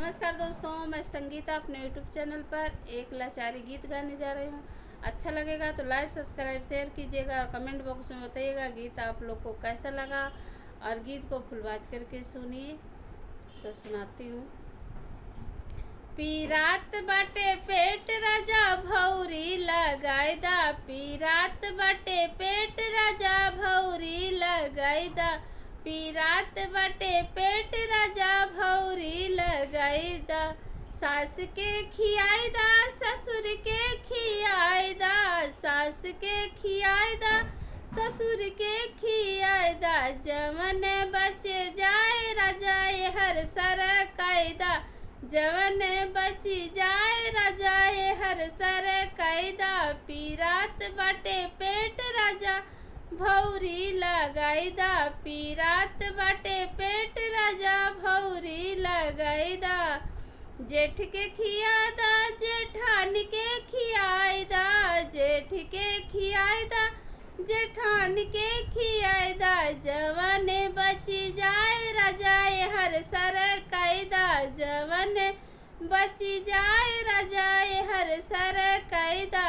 नमस्कार दोस्तों, मैं संगीता अपने यूट्यूब चैनल पर एक लाचारी गीत गाने जा रही हूँ। अच्छा लगेगा तो लाइक सब्सक्राइब शेयर कीजिएगा और कमेंट बॉक्स में बताइएगा गीत आप लोग को कैसा लगा। और गीत को फुलवाज करके सुनिए। तो सुनाती हूँ। पीरात बाटे पेट राजा भौरी लगाइदा, पीरात बाटे पेट राजा भौरी लगाइदा, पीरात बाटे पेट राजा भौरी लगाइदा। सास के खियाइदा ससुर के खियाइदा, सास के खियाइदा ससुर के खियाइदा। जवन बचे जाए राजा ये हर सर कायदा, जवन बची जाए राजा ये हर सर कायदा। पीरात बाटे पेट राजा भौरी लगाइदा, पीरात बाटे पेट राजा भौरी लगाइदा। जेठ के खियादा जेठान के खियाइदा, जेठ के खियाइदा जेठान के खियाइदा। जवन बची जाए राजा ये हर सर कायदा, जवन बची जाए राजा ये हर सर कायदा।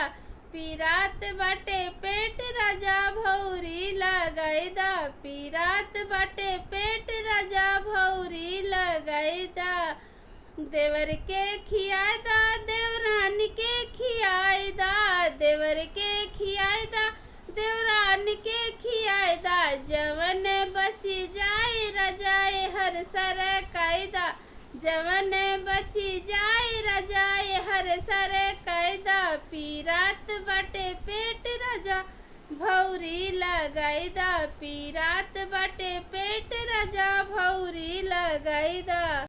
पीरात बाटे पेट राजा भौरी लगाइदा, पीरात बाटे पेट राजा भौरी लगाइदा। देवर के खियाइदा देवरान के खियाइदा, देवर के खियाइदा देवरान के खियाइदा। जवन बची जाए राजा ये हर सर कायदा, जवन बची जाए राजा ये हर सर कायदा। पीरात बाटे पेट राजा भौरी लगाइदा, पीरात बाटे पेट राजा भौरी लगाइदा।